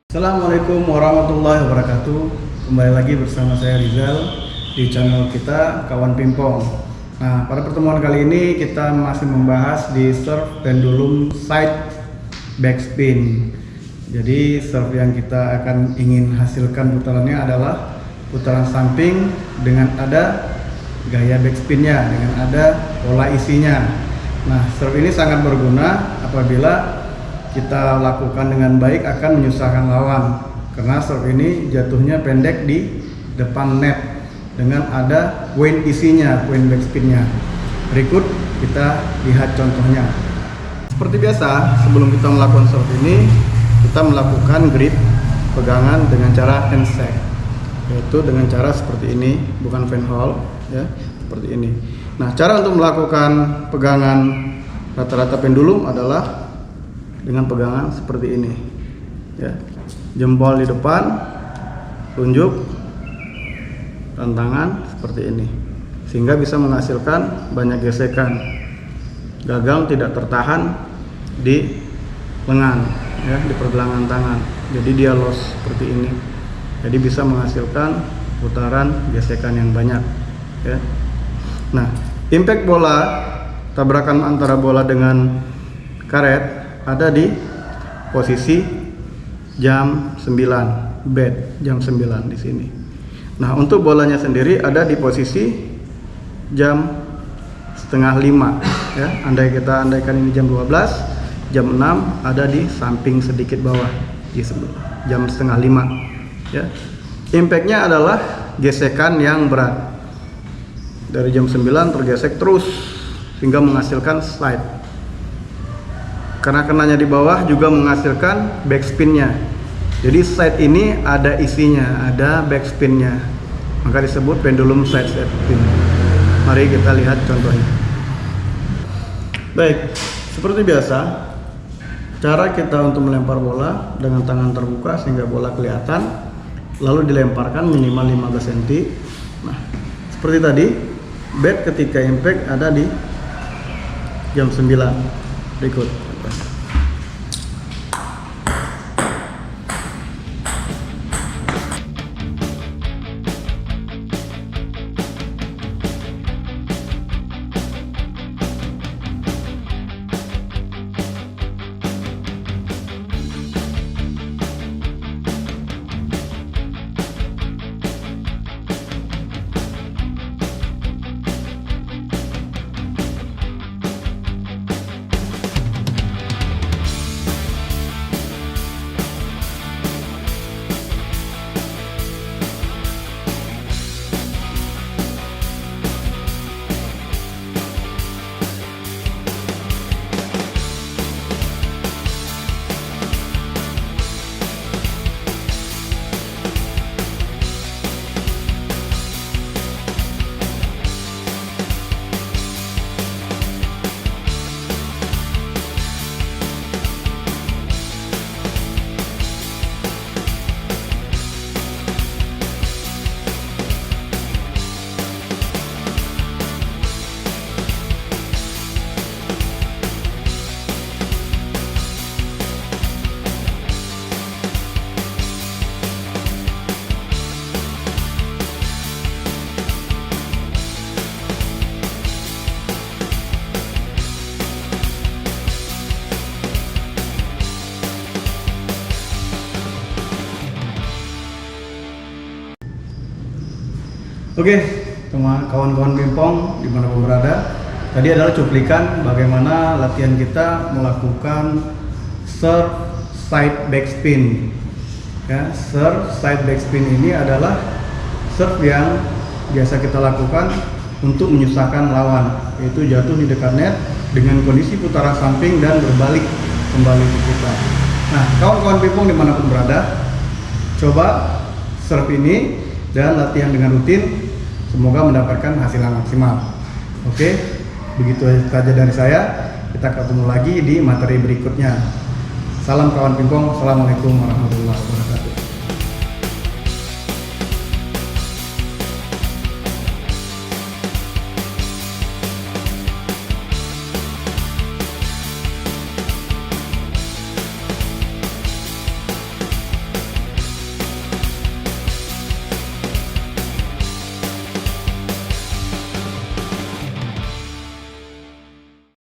Assalamualaikum warahmatullahi wabarakatuh. Kembali lagi bersama saya Rizal di channel kita Kawan Pimpong. Nah, pada pertemuan kali ini kita masih membahas di serve pendulum side backspin. Jadi serve yang kita akan ingin hasilkan putarannya adalah putaran samping dengan ada gaya backspinnya, dengan ada pola isinya. Nah, serve ini sangat berguna apabila kita lakukan dengan baik akan menyusahkan lawan, karena serve ini jatuhnya pendek di depan net dengan ada point isinya, point backspinnya. Berikut kita lihat contohnya. Seperti biasa, sebelum kita melakukan serve ini, kita melakukan grip pegangan dengan cara handshake, yaitu dengan cara seperti ini, bukan fan hold ya, seperti ini. Nah, cara untuk melakukan pegangan rata-rata pendulum adalah dengan pegangan seperti ini ya, jempol di depan, tunjuk, dan tangan seperti ini, sehingga bisa menghasilkan banyak gesekan. Gagang tidak tertahan di lengan ya, di pergelangan tangan, jadi dia loss seperti ini, jadi bisa menghasilkan putaran gesekan yang banyak ya. Nah, impact bola, tabrakan antara bola dengan karet ada di posisi jam 9, bed jam 9 di sini. Nah, untuk bolanya sendiri ada di posisi jam setengah 5 ya. Andaikan ini jam 12, jam 6 ada di samping sedikit bawah di jam setengah 5 ya. Impactnya adalah gesekan yang berat. Dari jam 9 tergesek terus sehingga menghasilkan slide. Karena kenanya di bawah juga menghasilkan backspinnya. Jadi side ini ada isinya, ada backspinnya, maka disebut pendulum side spin. Mari kita lihat contohnya. Baik, seperti biasa, cara kita untuk melempar bola dengan tangan terbuka sehingga bola kelihatan, lalu dilemparkan minimal 15 cm. Nah, seperti tadi, bed ketika impact ada di jam 9. Berikut. Oke, kawan-kawan pimpong dimanapun berada, tadi adalah cuplikan bagaimana latihan kita melakukan serve side backspin. Ya, serve side backspin ini adalah serve yang biasa kita lakukan untuk menyusahkan lawan, yaitu jatuh di dekat net dengan kondisi putaran samping dan berbalik kembali ke kita. Nah, kawan-kawan pimpong dimanapun berada, coba serve ini dan latihan dengan rutin. Semoga mendapatkan hasil yang maksimal. Oke, begitu saja dari saya. Kita ketemu lagi di materi berikutnya. Salam kawan pingpong. Assalamualaikum warahmatullahi wabarakatuh.